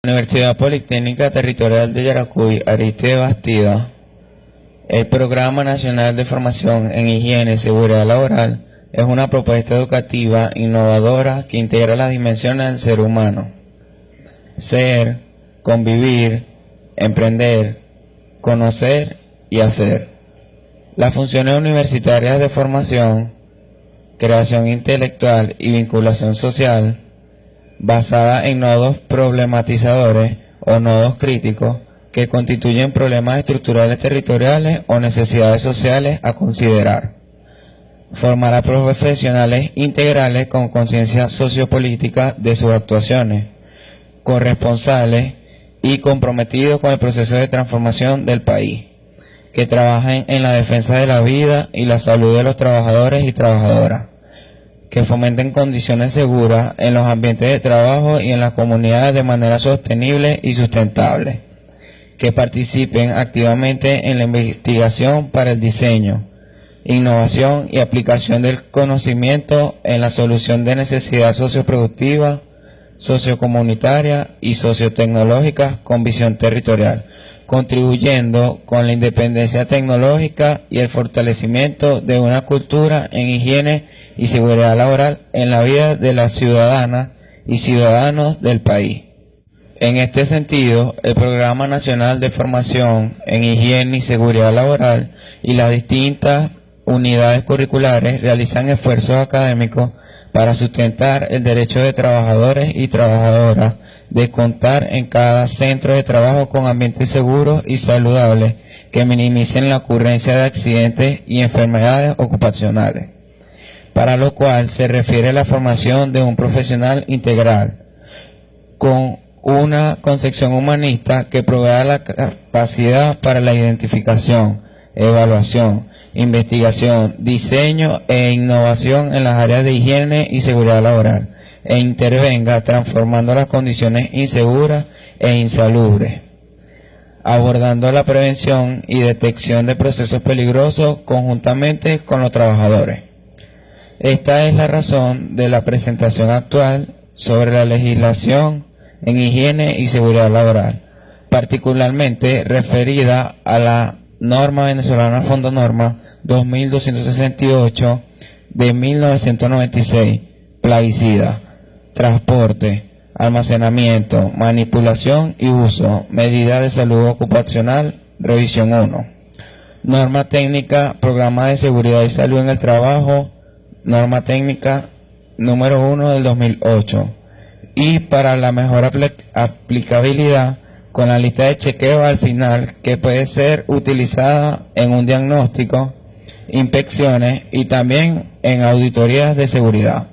Universidad Politécnica Territorial de Yaracuy, Ariste Bastida, el Programa Nacional de Formación en Higiene y Seguridad Laboral es una propuesta educativa innovadora que integra las dimensiones del ser humano: ser, convivir, emprender, conocer y hacer. Las funciones universitarias de formación, creación intelectual y vinculación social, basada en nodos problematizadores o nodos críticos que constituyen problemas estructurales territoriales o necesidades sociales a considerar. Formar a profesionales integrales con conciencia sociopolítica de sus actuaciones, corresponsables y comprometidos con el proceso de transformación del país, que trabajen en la defensa de la vida y la salud de los trabajadores y trabajadoras, que fomenten condiciones seguras en los ambientes de trabajo y en las comunidades de manera sostenible y sustentable, que participen activamente en la investigación para el diseño, innovación y aplicación del conocimiento en la solución de necesidades socioproductivas, sociocomunitarias y sociotecnológicas con visión territorial, contribuyendo con la independencia tecnológica y el fortalecimiento de una cultura en higiene y seguridad laboral en la vida de las ciudadanas y ciudadanos del país. En este sentido, el Programa Nacional de Formación en Higiene y Seguridad Laboral y las distintas unidades curriculares realizan esfuerzos académicos para sustentar el derecho de trabajadores y trabajadoras de contar en cada centro de trabajo con ambientes seguros y saludables que minimicen la ocurrencia de accidentes y enfermedades ocupacionales, para lo cual se refiere la formación de un profesional integral, con una concepción humanista que provea la capacidad para la identificación, evaluación, investigación, diseño e innovación en las áreas de higiene y seguridad laboral, e intervenga transformando las condiciones inseguras e insalubres, abordando la prevención y detección de procesos peligrosos conjuntamente con los trabajadores. Esta es la razón de la presentación actual sobre la legislación en higiene y seguridad laboral, particularmente referida a la Norma Venezolana Fondo Norma 2268 de 1996, plaguicida, transporte, almacenamiento, manipulación y uso, medidas de salud ocupacional, revisión 1. Norma técnica, programa de seguridad y salud en el trabajo, norma técnica número 1 del 2008. Y para la mejor aplicabilidad, con la lista de chequeo al final, que puede ser utilizada en un diagnóstico, inspecciones y también en auditorías de seguridad.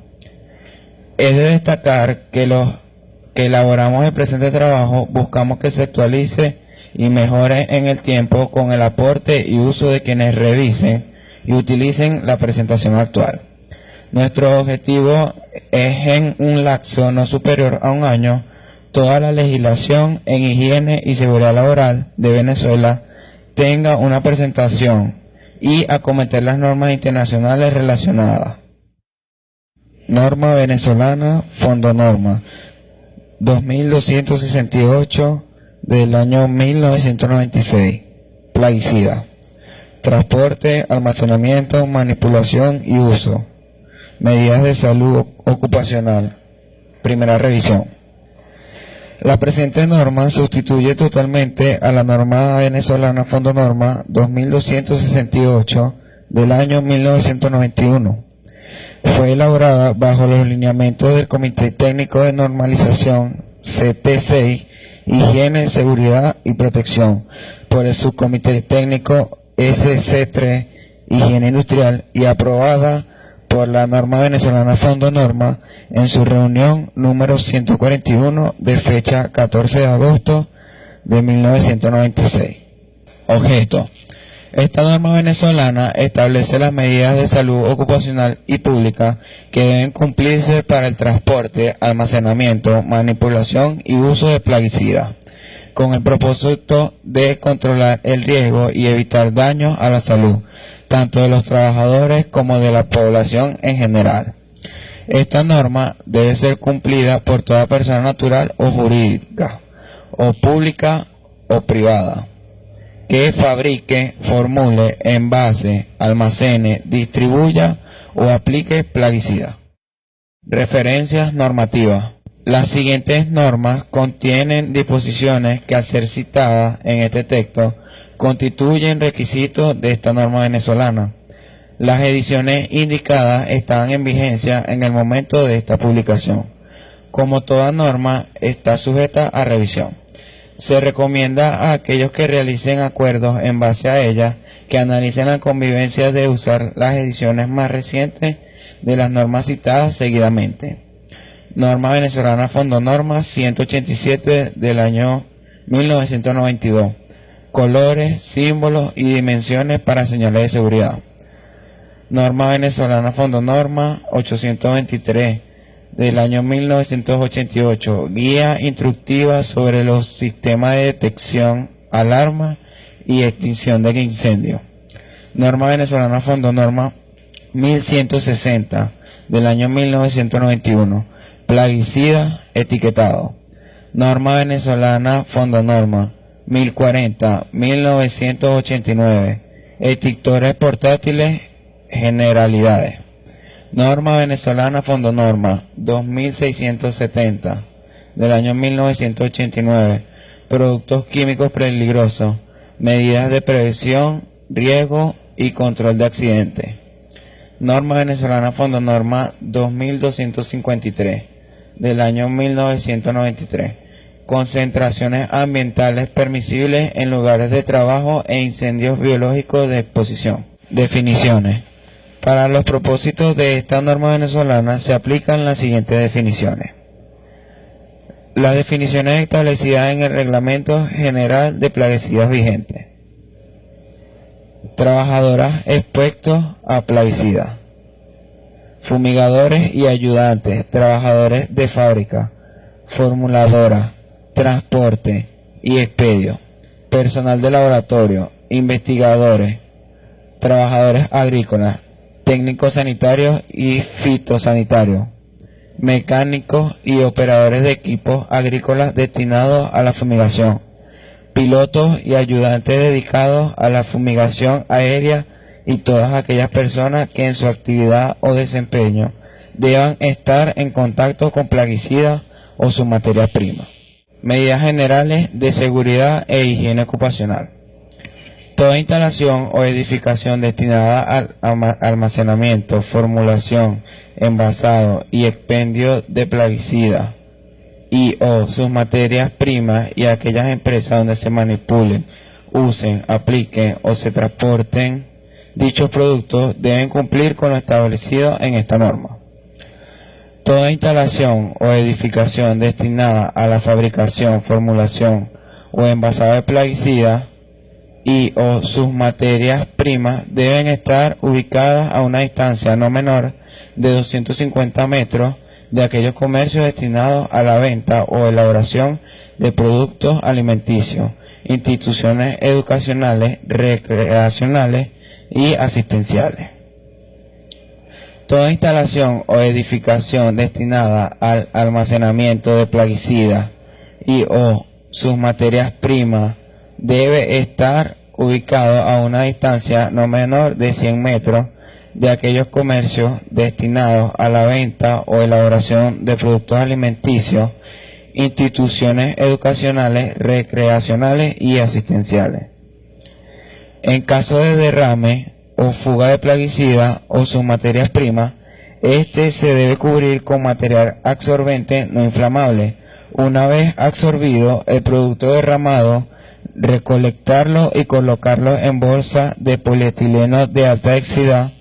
Es de destacar que los que elaboramos el presente trabajo buscamos que se actualice y mejore en el tiempo con el aporte y uso de quienes revisen y utilicen la presentación actual. Nuestro objetivo es, en un lapso no superior a un año, toda la legislación en higiene y seguridad laboral de Venezuela tenga una presentación y acometer las normas internacionales relacionadas. Norma Venezolana Fondo Norma 2268 del año 1996, plaguicida, transporte, almacenamiento, manipulación y uso, medidas de salud ocupacional, primera revisión. La presente norma sustituye totalmente a la Norma Venezolana Fondo Norma 2268 del año 1991. Fue elaborada bajo los lineamientos del Comité Técnico de Normalización CT6, Higiene, Seguridad y Protección, por el Subcomité Técnico SC3, Higiene Industrial, y aprobada por la Norma Venezolana Fondo Norma en su reunión número 141 de fecha 14 de agosto de 1996. Objeto: esta norma venezolana establece las medidas de salud ocupacional y pública que deben cumplirse para el transporte, almacenamiento, manipulación y uso de plaguicidas, con el propósito de controlar el riesgo y evitar daños a la salud, tanto de los trabajadores como de la población en general. Esta norma debe ser cumplida por toda persona natural o jurídica, o pública o privada, que fabrique, formule, envase, almacene, distribuya o aplique plaguicida. Referencias normativas. Las siguientes normas contienen disposiciones que, al ser citadas en este texto, constituyen requisitos de esta norma venezolana. Las ediciones indicadas están en vigencia en el momento de esta publicación. Como toda norma, está sujeta a revisión. Se recomienda a aquellos que realicen acuerdos en base a ella que analicen la convivencia de usar las ediciones más recientes de las normas citadas seguidamente. Norma venezolana Fondo Norma 187 del año 1992. Colores, símbolos y dimensiones para señales de seguridad. Norma venezolana Fondo Norma 823 del año 1988. Guía instructiva sobre los sistemas de detección, alarma y extinción de incendios. Norma venezolana Fondo Norma 1160 del año 1991. Plaguicida etiquetado. Norma venezolana Fondo Norma 1040-1989. Extintores portátiles, generalidades. Norma venezolana Fondo Norma 2670 del año 1989. Productos químicos peligrosos, medidas de prevención, riesgo y control de accidentes. Norma venezolana Fondo Norma 2253 del año 1993. Concentraciones ambientales permisibles en lugares de trabajo e incendios biológicos de exposición. Definiciones. Para los propósitos de esta norma venezolana se aplican las siguientes definiciones. Las definiciones establecidas en el Reglamento General de Plaguicidas vigente. Trabajadoras expuestos a plaguicidas. Fumigadores y ayudantes, trabajadores de fábrica, formuladoras, transporte y expedio, personal de laboratorio, investigadores, trabajadores agrícolas, técnicos sanitarios y fitosanitarios, mecánicos y operadores de equipos agrícolas destinados a la fumigación, pilotos y ayudantes dedicados a la fumigación aérea y todas aquellas personas que en su actividad o desempeño deban estar en contacto con plaguicidas o sus materias primas. Medidas generales de seguridad e higiene ocupacional. Toda instalación o edificación destinada al almacenamiento, formulación, envasado y expendio de plaguicidas y o sus materias primas y aquellas empresas donde se manipulen, usen, apliquen o se transporten dichos productos deben cumplir con lo establecido en esta norma. Toda instalación o edificación destinada a la fabricación, formulación o envasado de plaguicidas y o sus materias primas deben estar ubicadas a una distancia no menor de 250 metros de aquellos comercios destinados a la venta o elaboración de productos alimenticios, instituciones educacionales, recreacionales y asistenciales. Toda instalación o edificación destinada al almacenamiento de plaguicidas y o sus materias primas debe estar ubicado a una distancia no menor de 100 metros de aquellos comercios destinados a la venta o elaboración de productos alimenticios, instituciones educacionales, recreacionales y asistenciales. En caso de derrame o fuga de plaguicida o sus materias primas, este se debe cubrir con material absorbente no inflamable. Una vez absorbido el producto derramado, recolectarlo y colocarlo en bolsas de polietileno de alta densidad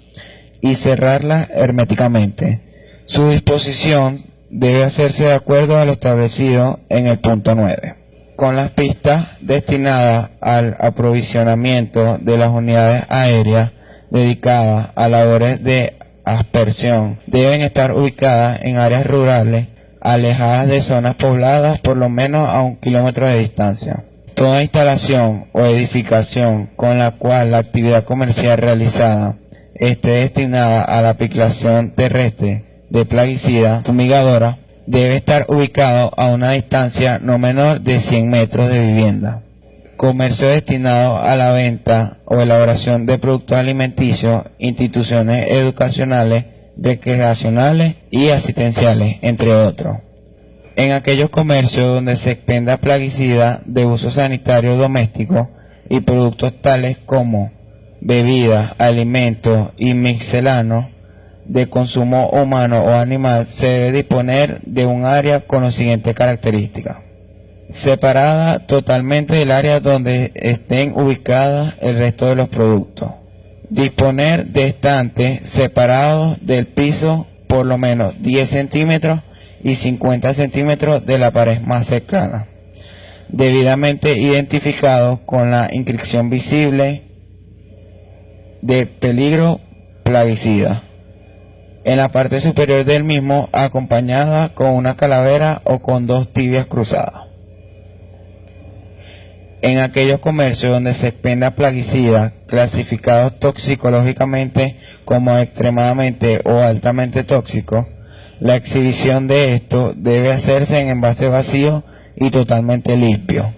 y cerrarla herméticamente. Su disposición debe hacerse de acuerdo a lo establecido en el punto 9. Con las pistas destinadas al aprovisionamiento de las unidades aéreas dedicadas a labores de aspersión deben estar ubicadas en áreas rurales alejadas de zonas pobladas por lo menos a 1 kilómetro de distancia. Toda instalación o edificación con la cual la actividad comercial realizada esté destinada a la aplicación terrestre de plaguicidas fumigadoras Debe estar ubicado a una distancia no menor de 100 metros de vivienda. Comercio destinado a la venta o elaboración de productos alimenticios, instituciones educacionales, recreacionales y asistenciales, entre otros. En aquellos comercios donde se expenda plaguicida de uso sanitario doméstico y productos tales como bebidas, alimentos y misceláneos de consumo humano o animal, se debe disponer de un área con las siguientes características: separada totalmente del área donde estén ubicadas el resto de los productos. Disponer de estantes separados del piso por lo menos 10 centímetros y 50 centímetros de la pared más cercana, debidamente identificados con la inscripción visible de peligro plaguicida en la parte superior del mismo, acompañada con una calavera o con dos tibias cruzadas. En aquellos comercios donde se expenda plaguicida clasificados toxicológicamente como extremadamente o altamente tóxicos, la exhibición de esto debe hacerse en envase vacío y totalmente limpio,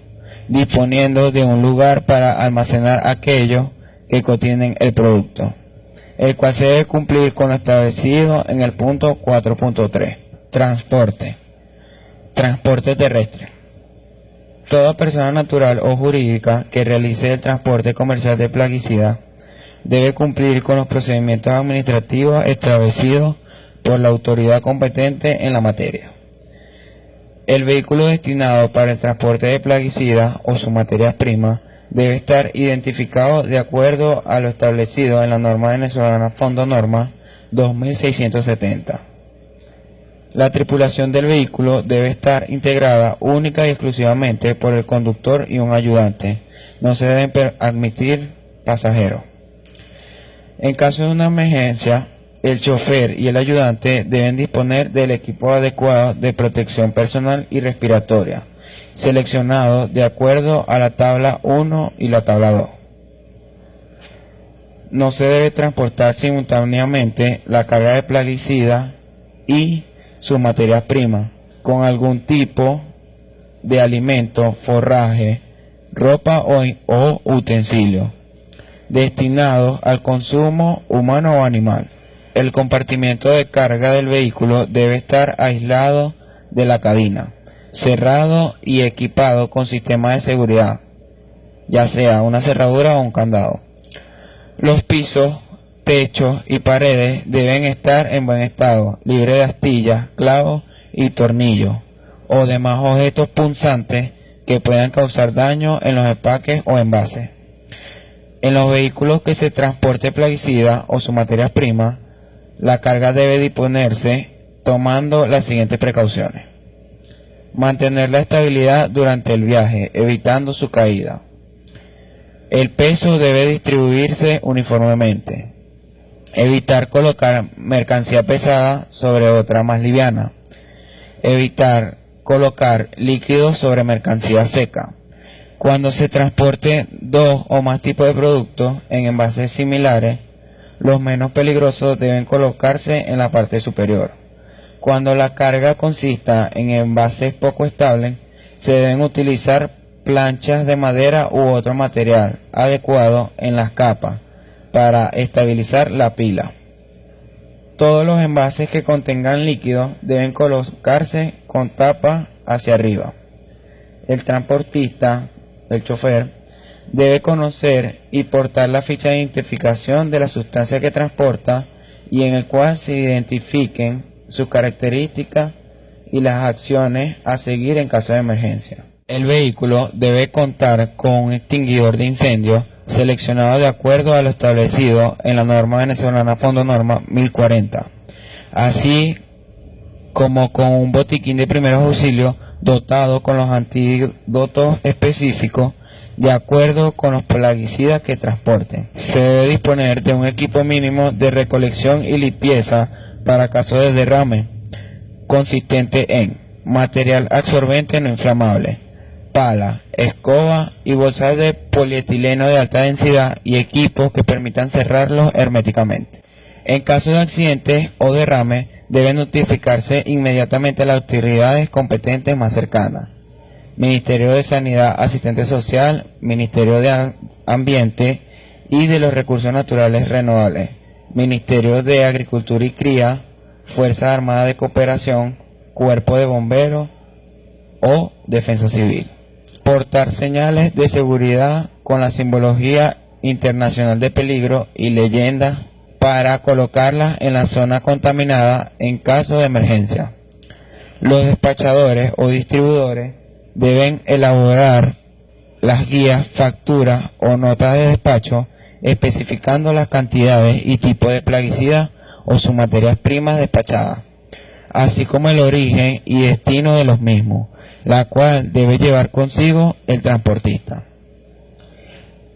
disponiendo de un lugar para almacenar aquellos que contienen el producto, el cual se debe cumplir con lo establecido en el punto 4.3. Transporte. Transporte terrestre. Toda persona natural o jurídica que realice el transporte comercial de plaguicida debe cumplir con los procedimientos administrativos establecidos por la autoridad competente en la materia. El vehículo destinado para el transporte de plaguicida o sus materias primas debe estar identificado de acuerdo a lo establecido en la norma venezolana Fondo Norma 2670. La tripulación del vehículo debe estar integrada única y exclusivamente por el conductor y un ayudante. No se deben admitir pasajeros. En caso de una emergencia, el chofer y el ayudante deben disponer del equipo adecuado de protección personal y respiratoria, seleccionado de acuerdo a la tabla 1 y la tabla 2. No se debe transportar simultáneamente la carga de plaguicida y sus materias primas con algún tipo de alimento, forraje, ropa o utensilio destinados al consumo humano o animal. El compartimiento de carga del vehículo debe estar aislado de la cabina, cerrado y equipado con sistema de seguridad, ya sea una cerradura o un candado. Los pisos, techos y paredes deben estar en buen estado, libre de astillas, clavos y tornillos o demás objetos punzantes que puedan causar daño en los empaques o envases. En los vehículos que se transporte plaguicida o sus materias primas, la carga debe disponerse tomando las siguientes precauciones: mantener la estabilidad durante el viaje, evitando su caída. El peso debe distribuirse uniformemente. Evitar colocar mercancía pesada sobre otra más liviana. Evitar colocar líquidos sobre mercancía seca. Cuando se transporte dos o más tipos de productos en envases similares, los menos peligrosos deben colocarse en la parte superior. Cuando la carga consista en envases poco estables, se deben utilizar planchas de madera u otro material adecuado en las capas para estabilizar la pila. Todos los envases que contengan líquidos deben colocarse con tapa hacia arriba. El transportista, el chofer, debe conocer y portar la ficha de identificación de la sustancia que transporta y en el cual se identifiquen sus características y las acciones a seguir en caso de emergencia. El vehículo debe contar con un extinguidor de incendio seleccionado de acuerdo a lo establecido en la norma venezolana Fondo Norma 1040, así como con un botiquín de primeros auxilios dotado con los antídotos específicos de acuerdo con los plaguicidas que transporten. Se debe disponer de un equipo mínimo de recolección y limpieza para casos de derrame, consistente en material absorbente no inflamable, pala, escoba y bolsas de polietileno de alta densidad y equipos que permitan cerrarlos herméticamente. En caso de accidentes o derrame, debe notificarse inmediatamente a las autoridades competentes más cercanas. Ministerio de Sanidad, Asistente Social, Ministerio de Ambiente y de los Recursos Naturales Renovables, Ministerio de Agricultura y Cría, Fuerzas Armadas de Cooperación, Cuerpo de Bomberos o Defensa Civil. Portar señales de seguridad con la simbología internacional de peligro y leyendas para colocarlas en la zona contaminada en caso de emergencia. Los despachadores o distribuidores deben elaborar las guías, facturas o notas de despacho especificando las cantidades y tipos de plaguicidas o sus materias primas despachadas, así como el origen y destino de los mismos, la cual debe llevar consigo el transportista.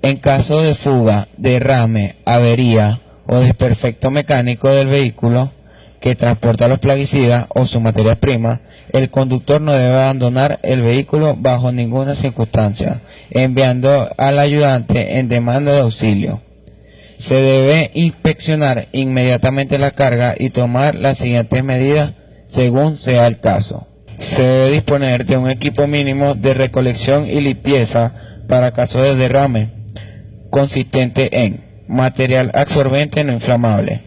En caso de fuga, derrame, avería o desperfecto mecánico del vehículo que transporta los plaguicidas o sus materias primas, el conductor no debe abandonar el vehículo bajo ninguna circunstancia, enviando al ayudante en demanda de auxilio. Se debe inspeccionar inmediatamente la carga y tomar las siguientes medidas según sea el caso. Se debe disponer de un equipo mínimo de recolección y limpieza para casos de derrame, consistente en material absorbente no inflamable,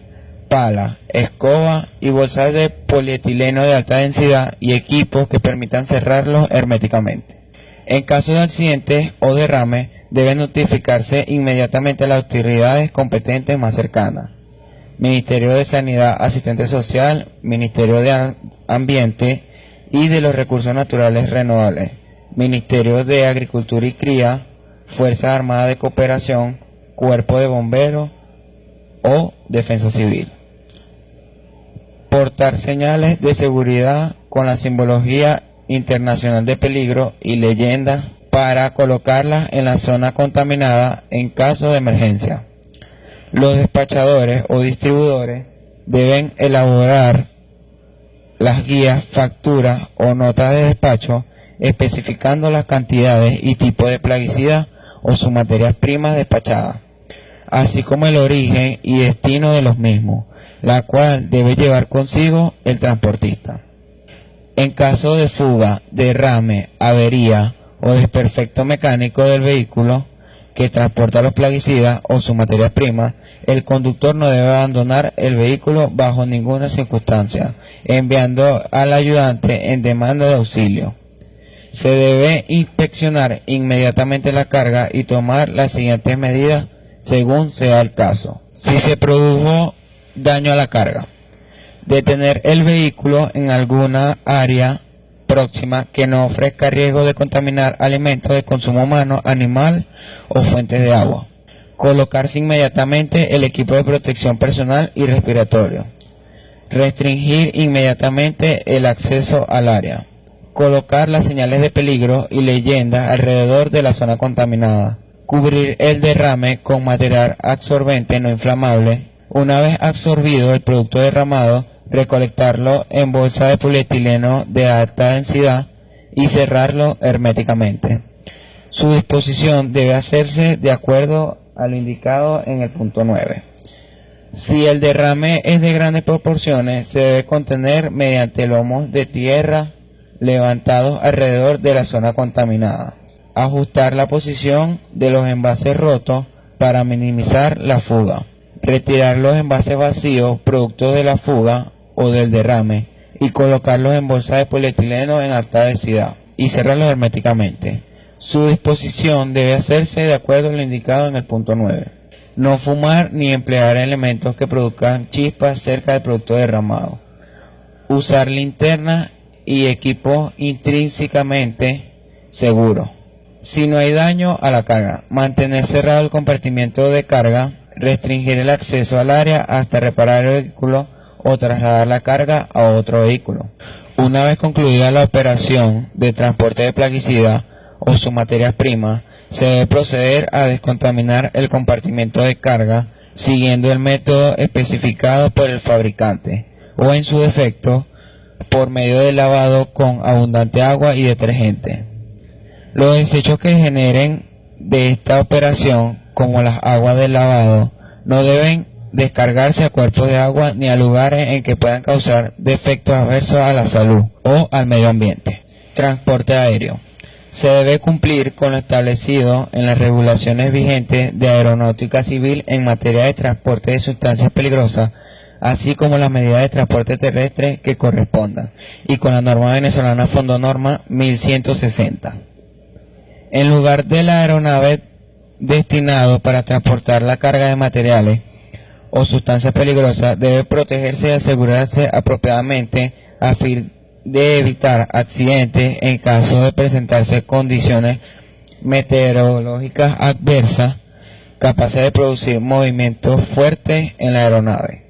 pala, escoba y bolsas de polietileno de alta densidad y equipos que permitan cerrarlos herméticamente. En caso de accidentes o derrame, debe notificarse inmediatamente a las autoridades competentes más cercanas. Ministerio de Sanidad, Asistente Social, Ministerio de Ambiente y de los Recursos Naturales Renovables, Ministerio de Agricultura y Cría, Fuerzas Armadas de Cooperación, Cuerpo de Bomberos o Defensa Civil. Portar señales de seguridad con la simbología internacional de peligro y leyendas para colocarlas en la zona contaminada en caso de emergencia. Los despachadores o distribuidores deben elaborar las guías, facturas o notas de despacho especificando las cantidades y tipos de plaguicidas o sus materias primas despachadas, así como el origen y destino de los mismos, la cual debe llevar consigo el transportista. En caso de fuga, derrame, avería o desperfecto mecánico del vehículo que transporta los plaguicidas o sus materias primas, el conductor no debe abandonar el vehículo bajo ninguna circunstancia, enviando al ayudante en demanda de auxilio. Se debe inspeccionar inmediatamente la carga y tomar las siguientes medidas según sea el caso. Si se produjo daño a la carga, detener el vehículo en alguna área próxima que no ofrezca riesgo de contaminar alimentos de consumo humano, animal o fuentes de agua. Colocarse inmediatamente el equipo de protección personal y respiratorio. Restringir inmediatamente el acceso al área. Colocar las señales de peligro y leyendas alrededor de la zona contaminada. Cubrir el derrame con material absorbente no inflamable. Una vez absorbido el producto derramado, recolectarlo en bolsa de polietileno de alta densidad y cerrarlo herméticamente. Su disposición debe hacerse de acuerdo a lo indicado en el punto 9. Si el derrame es de grandes proporciones, se debe contener mediante lomos de tierra levantados alrededor de la zona contaminada. Ajustar la posición de los envases rotos para minimizar la fuga. Retirar los envases vacíos producto de la fuga o del derrame y colocarlos en bolsas de polietileno en alta densidad y cerrarlos herméticamente. Su disposición debe hacerse de acuerdo a lo indicado en el punto 9. No fumar ni emplear elementos que produzcan chispas cerca del producto derramado. Usar linternas y equipos intrínsecamente seguros. Si no hay daño a la carga, mantener cerrado el compartimiento de carga, restringir el acceso al área hasta reparar el vehículo o trasladar la carga a otro vehículo. Una vez concluida la operación de transporte de plaguicida o sus materias primas, se debe proceder a descontaminar el compartimento de carga siguiendo el método especificado por el fabricante o en su defecto por medio de lavado con abundante agua y detergente. Los desechos que generen de esta operación, como las aguas del lavado, no deben descargarse a cuerpos de agua ni a lugares en que puedan causar defectos adversos a la salud o al medio ambiente. Transporte aéreo. Se debe cumplir con lo establecido en las regulaciones vigentes de aeronáutica civil en materia de transporte de sustancias peligrosas, así como las medidas de transporte terrestre que correspondan, y con la norma venezolana Fondo Norma 1160. En lugar de la aeronave destinado para transportar la carga de materiales o sustancias peligrosas, debe protegerse y asegurarse apropiadamente a fin de evitar accidentes en caso de presentarse condiciones meteorológicas adversas capaces de producir movimientos fuertes en la aeronave.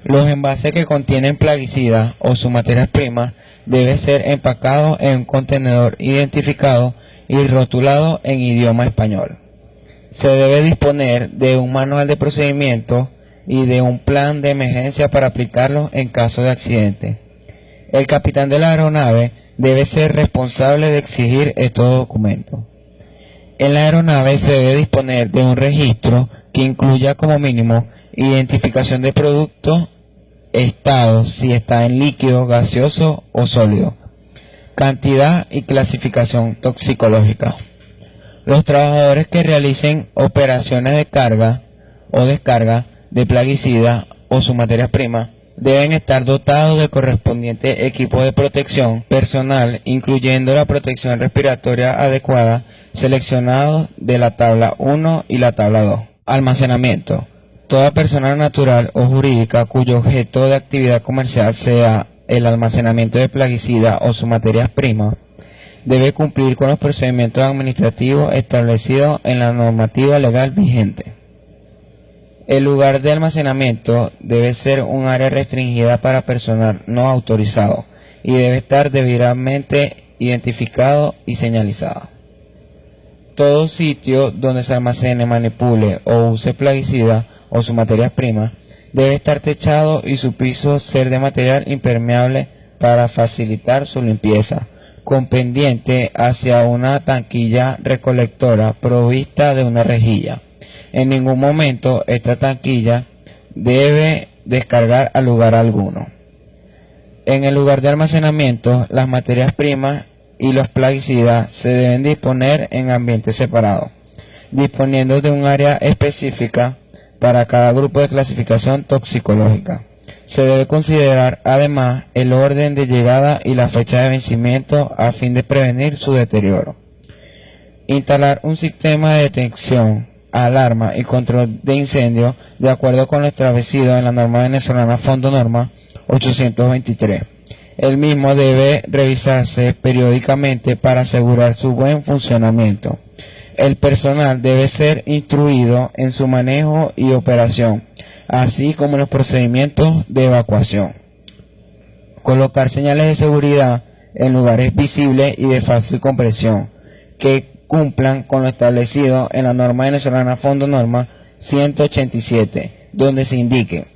Los envases que contienen plaguicidas o sus materias primas deben ser empacados en un contenedor identificado y rotulado en idioma español. Se debe disponer de un manual de procedimientos y de un plan de emergencia para aplicarlo en caso de accidente. El capitán de la aeronave debe ser responsable de exigir estos documentos. En la aeronave se debe disponer de un registro que incluya como mínimo identificación de producto, estado, si está en líquido, gaseoso o sólido, cantidad y clasificación toxicológica. Los trabajadores que realicen operaciones de carga o descarga de plaguicidas o sus materias primas deben estar dotados del correspondiente equipo de protección personal, incluyendo la protección respiratoria adecuada, seleccionados de la tabla 1 y la tabla 2. Almacenamiento. Toda persona natural o jurídica cuyo objeto de actividad comercial sea el almacenamiento de plaguicidas o sus materias primas debe cumplir con los procedimientos administrativos establecidos en la normativa legal vigente. El lugar de almacenamiento debe ser un área restringida para personal no autorizado y debe estar debidamente identificado y señalizado. Todo sitio donde se almacene, manipule o use plaguicida o sus materias primas debe estar techado y su piso ser de material impermeable para facilitar su limpieza, con pendiente hacia una tanquilla recolectora provista de una rejilla. En ningún momento esta tanquilla debe descargar a lugar alguno. En el lugar de almacenamiento, las materias primas y los plaguicidas se deben disponer en ambientes separados, disponiendo de un área específica para cada grupo de clasificación toxicológica. Se debe considerar además el orden de llegada y la fecha de vencimiento a fin de prevenir su deterioro. Instalar un sistema de detección, alarma y control de incendios de acuerdo con lo establecido en la norma venezolana Fondo Norma 823. El mismo debe revisarse periódicamente para asegurar su buen funcionamiento. El personal debe ser instruido en su manejo y operación, así como en los procedimientos de evacuación. Colocar señales de seguridad en lugares visibles y de fácil comprensión, que cumplan con lo establecido en la norma venezolana Fondo Norma 187, donde se indique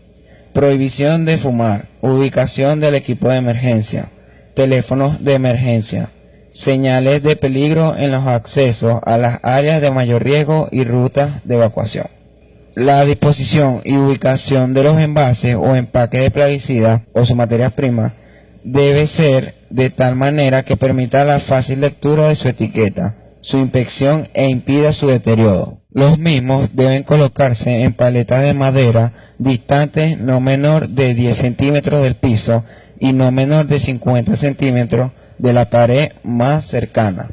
prohibición de fumar, ubicación del equipo de emergencia, teléfonos de emergencia, señales de peligro en los accesos a las áreas de mayor riesgo y rutas de evacuación. La disposición y ubicación de los envases o empaques de plaguicidas o sus materias primas debe ser de tal manera que permita la fácil lectura de su etiqueta, su inspección e impida su deterioro. Los mismos deben colocarse en paletas de madera distantes no menor de 10 centímetros del piso y no menor de 50 centímetros de la pared más cercana.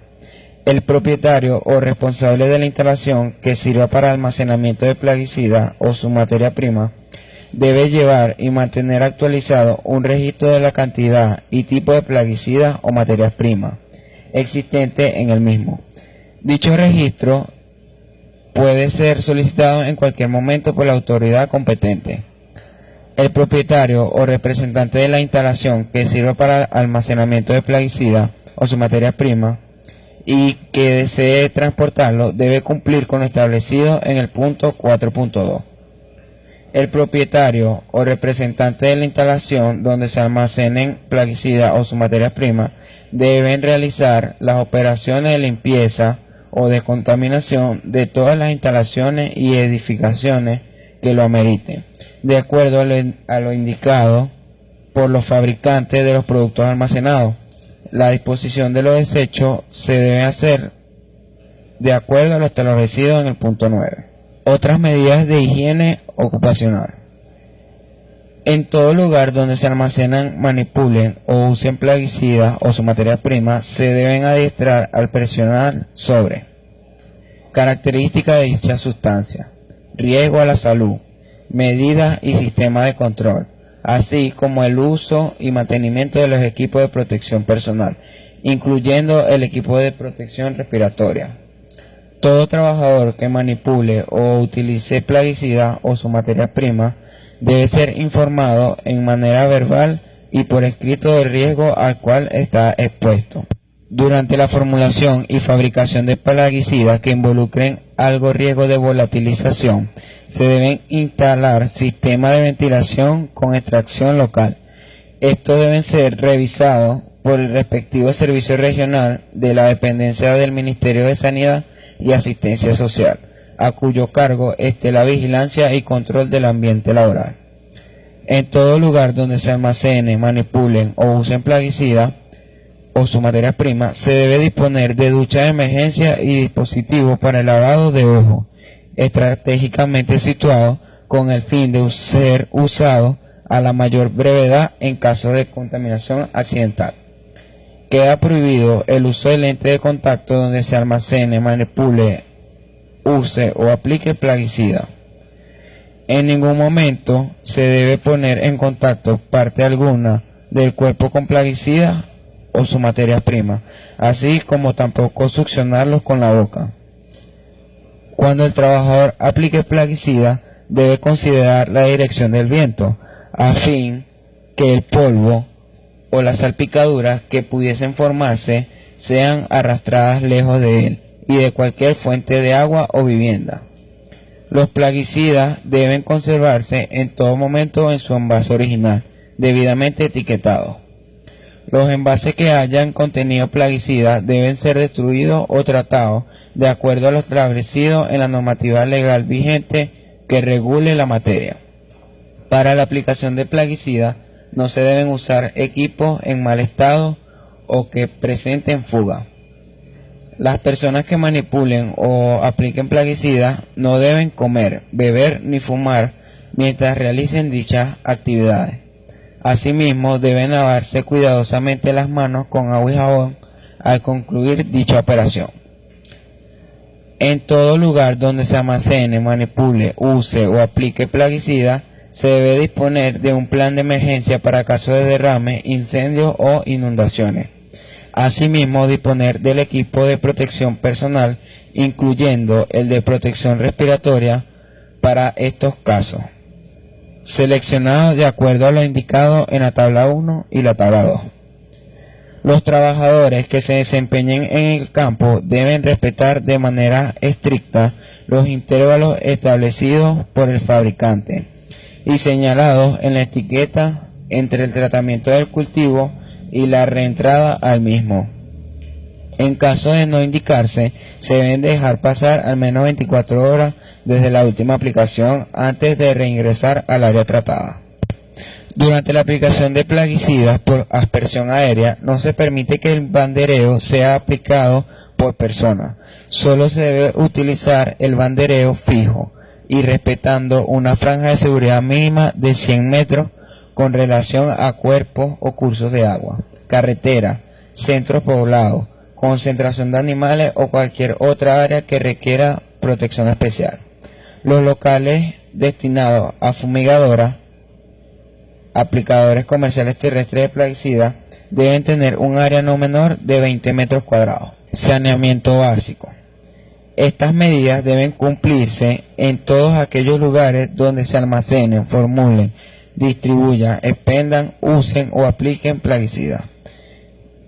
El propietario o responsable de la instalación que sirva para almacenamiento de plaguicida o su materia prima debe llevar y mantener actualizado un registro de la cantidad y tipo de plaguicida o materias primas existente en el mismo. Dicho registro puede ser solicitado en cualquier momento por la autoridad competente. El propietario o representante de la instalación que sirva para almacenamiento de plaguicida o su materia prima y que desee transportarlo debe cumplir con lo establecido en el punto 4.2. El propietario o representante de la instalación donde se almacenen plaguicida o su materia prima deben realizar las operaciones de limpieza o descontaminación de todas las instalaciones y edificaciones que lo ameriten, de acuerdo a lo indicado por los fabricantes de los productos almacenados. La disposición de los desechos se debe hacer de acuerdo a lo establecido en el punto 9. Otras medidas de higiene ocupacional. En todo lugar donde se almacenan, manipulen o usen plaguicidas o su materia prima, se deben adiestrar al personal sobre características de dicha sustancia, riesgo a la salud, medidas y sistemas de control, así como el uso y mantenimiento de los equipos de protección personal, incluyendo el equipo de protección respiratoria. Todo trabajador que manipule o utilice plaguicida o su materia prima debe ser informado en manera verbal y por escrito del riesgo al cual está expuesto. Durante la formulación y fabricación de plaguicidas que involucren algo riesgo de volatilización, se deben instalar sistemas de ventilación con extracción local. Estos deben ser revisados por el respectivo servicio regional de la dependencia del Ministerio de Sanidad y Asistencia Social, a cuyo cargo esté la vigilancia y control del ambiente laboral. En todo lugar donde se almacene, manipulen o usen plaguicidas o su materia prima, se debe disponer de ducha de emergencia y dispositivos para el lavado de ojos, estratégicamente situados con el fin de ser usado a la mayor brevedad en caso de contaminación accidental. Queda prohibido el uso de lentes de contacto donde se almacene, manipule, use o aplique plaguicida. En ningún momento se debe poner en contacto parte alguna del cuerpo con plaguicida o su materia prima, así como tampoco succionarlos con la boca. Cuando el trabajador aplique plaguicida, debe considerar la dirección del viento, a fin que el polvo o las salpicaduras que pudiesen formarse sean arrastradas lejos de él y de cualquier fuente de agua o vivienda. Los plaguicidas deben conservarse en todo momento en su envase original, debidamente etiquetado. Los envases que hayan contenido plaguicidas deben ser destruidos o tratados de acuerdo a lo establecido en la normativa legal vigente que regule la materia. Para la aplicación de plaguicidas no se deben usar equipos en mal estado o que presenten fuga. Las personas que manipulen o apliquen plaguicidas no deben comer, beber ni fumar mientras realicen dichas actividades. Asimismo, deben lavarse cuidadosamente las manos con agua y jabón al concluir dicha operación. En todo lugar donde se almacene, manipule, use o aplique plaguicida, se debe disponer de un plan de emergencia para casos de derrame, incendios o inundaciones. Asimismo, disponer del equipo de protección personal, incluyendo el de protección respiratoria, para estos casos, seleccionado de acuerdo a lo indicado en la tabla 1 y la tabla 2. Los trabajadores que se desempeñen en el campo deben respetar de manera estricta los intervalos establecidos por el fabricante y señalados en la etiqueta entre el tratamiento del cultivo y la reentrada al mismo. En caso de no indicarse, se deben dejar pasar al menos 24 horas desde la última aplicación antes de reingresar al área tratada. Durante la aplicación de plaguicidas por aspersión aérea, no se permite que el bandereo sea aplicado por persona. Solo se debe utilizar el bandereo fijo y respetando una franja de seguridad mínima de 100 metros con relación a cuerpos o cursos de agua, carretera, centros poblados, concentración de animales o cualquier otra área que requiera protección especial. Los locales destinados a fumigadoras, aplicadores comerciales terrestres de plaguicidas, deben tener un área no menor de 20 metros cuadrados. Saneamiento básico. Estas medidas deben cumplirse en todos aquellos lugares donde se almacenen, formulen, distribuyan, expendan, usen o apliquen plaguicidas.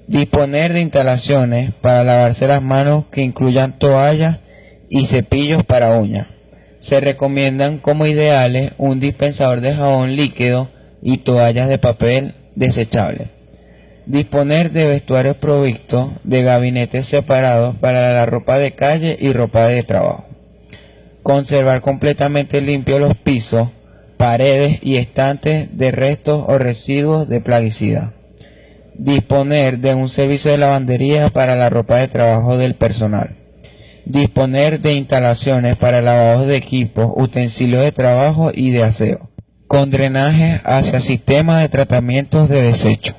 Disponer de instalaciones para lavarse las manos que incluyan toallas y cepillos para uñas. Se recomiendan como ideales un dispensador de jabón líquido y toallas de papel desechable. Disponer de vestuarios provistos de gabinetes separados para la ropa de calle y ropa de trabajo. conservar completamente limpios los pisos, paredes y estantes de restos o residuos de plaguicida. Disponer de un servicio de lavandería para la ropa de trabajo del personal. Disponer de instalaciones para lavado de equipos, utensilios de trabajo y de aseo, con drenaje hacia sistemas de tratamientos de desecho.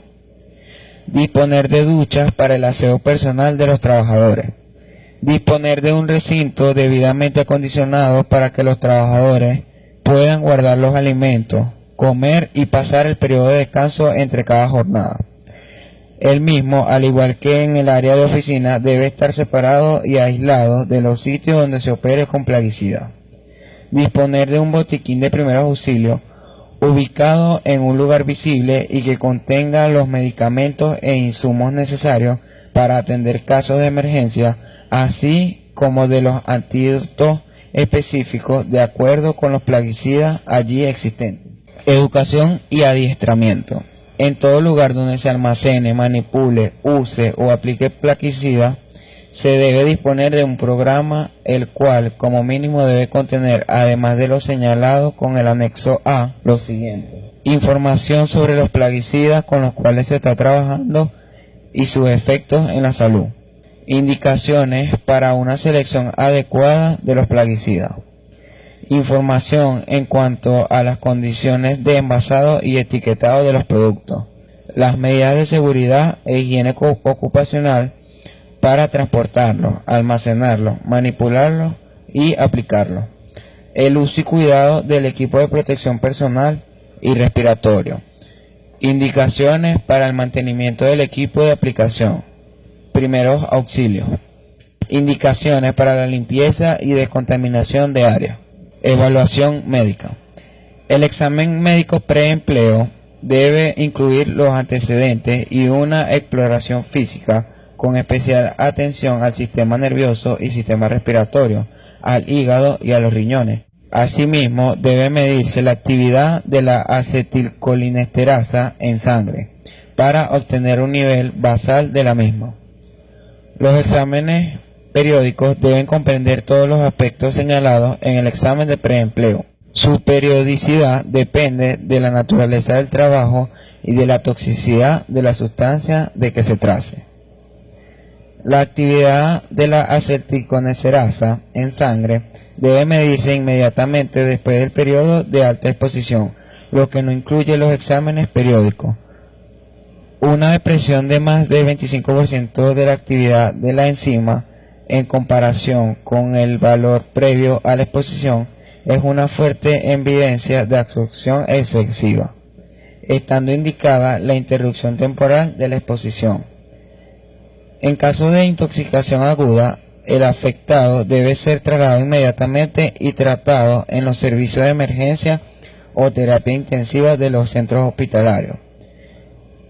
Disponer de duchas para el aseo personal de los trabajadores. Disponer de un recinto debidamente acondicionado para que los trabajadores puedan guardar los alimentos, comer y pasar el periodo de descanso entre cada jornada. El mismo, al igual que en el área de oficina, debe estar separado y aislado de los sitios donde se opere con plaguicida. Disponer de un botiquín de primeros auxilios ubicado en un lugar visible y que contenga los medicamentos e insumos necesarios para atender casos de emergencia, así como de los antídotos específicos de acuerdo con los plaguicidas allí existentes. Educación y adiestramiento. En todo lugar donde se almacene, manipule, use o aplique plaguicida, se debe disponer de un programa el cual como mínimo debe contener, además de lo señalado con el anexo A, lo siguiente: información sobre los plaguicidas con los cuales se está trabajando y sus efectos en la salud. Indicaciones para una selección adecuada de los plaguicidas. Información en cuanto a las condiciones de envasado y etiquetado de los productos. Las medidas de seguridad e higiene ocupacional para transportarlos, almacenarlos, manipularlos y aplicarlos. El uso y cuidado del equipo de protección personal y respiratorio. Indicaciones para el mantenimiento del equipo de aplicación. Primeros auxilios. Indicaciones para la limpieza y descontaminación de áreas. Evaluación médica. El examen médico preempleo debe incluir los antecedentes y una exploración física con especial atención al sistema nervioso y sistema respiratorio, al hígado y a los riñones. Asimismo, debe medirse la actividad de la acetilcolinesterasa en sangre para obtener un nivel basal de la misma. Los exámenes periódicos deben comprender todos los aspectos señalados en el examen de preempleo. Su periodicidad depende de la naturaleza del trabajo y de la toxicidad de la sustancia de que se trate. La actividad de la acetilcolinesterasa en sangre debe medirse inmediatamente después del periodo de alta exposición, lo que no incluye los exámenes periódicos. Una depresión de más del 25% de la actividad de la enzima en comparación con el valor previo a la exposición es una fuerte evidencia de absorción excesiva, estando indicada la interrupción temporal de la exposición. En caso de intoxicación aguda, el afectado debe ser trasladado inmediatamente y tratado en los servicios de emergencia o terapia intensiva de los centros hospitalarios.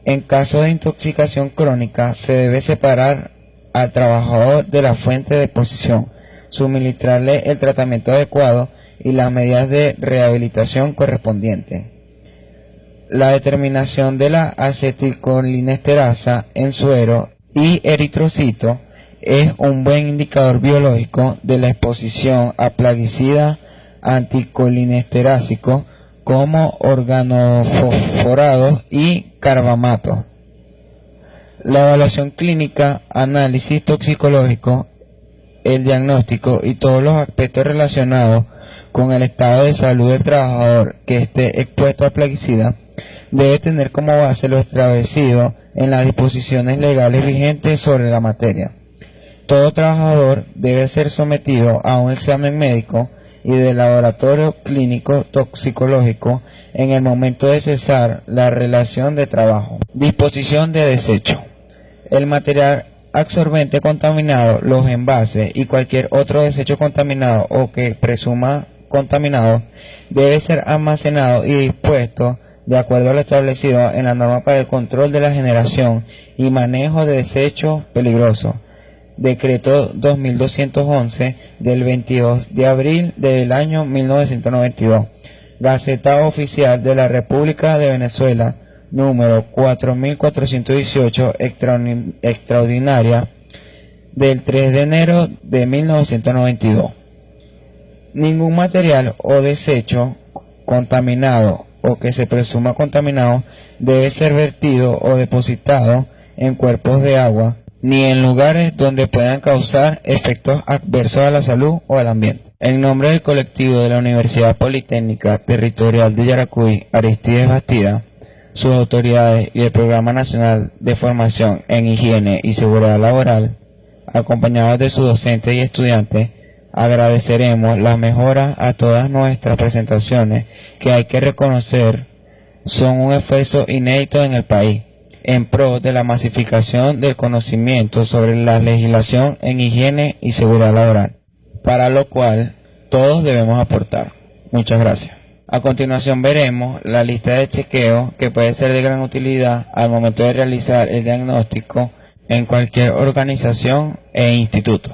En caso de intoxicación crónica, se debe separar al trabajador de la fuente de exposición, suministrarle el tratamiento adecuado y las medidas de rehabilitación correspondientes. La determinación de la acetilcolinesterasa en suero y eritrocito es un buen indicador biológico de la exposición a plaguicidas anticolinesterásicos como organofosforados y carbamatos. La evaluación clínica, análisis toxicológico, el diagnóstico y todos los aspectos relacionados con el estado de salud del trabajador que esté expuesto a plaguicida debe tener como base lo establecido en las disposiciones legales vigentes sobre la materia. Todo trabajador debe ser sometido a un examen médico y de laboratorio clínico toxicológico en el momento de cesar la relación de trabajo. Disposición de desecho. El material absorbente contaminado, los envases y cualquier otro desecho contaminado o que presuma contaminado debe ser almacenado y dispuesto de acuerdo a lo establecido en la norma para el control de la generación y manejo de desechos peligrosos, Decreto 2211 del 22 de abril del año 1992, Gaceta Oficial de la República de Venezuela, número 4418, extraordinaria, del 3 de enero de 1992. Ningún material o desecho contaminado o que se presuma contaminado debe ser vertido o depositado en cuerpos de agua ni en lugares donde puedan causar efectos adversos a la salud o al ambiente. En nombre del colectivo de la Universidad Politécnica Territorial de Yaracuy, Aristides Bastida, sus autoridades y el Programa Nacional de Formación en Higiene y Seguridad Laboral, acompañados de sus docentes y estudiantes, agradeceremos las mejoras a todas nuestras presentaciones que hay que reconocer son un esfuerzo inédito en el país en pro de la masificación del conocimiento sobre la legislación en higiene y seguridad laboral, para lo cual todos debemos aportar. Muchas gracias. A continuación veremos la lista de chequeo que puede ser de gran utilidad al momento de realizar el diagnóstico en cualquier organización e instituto.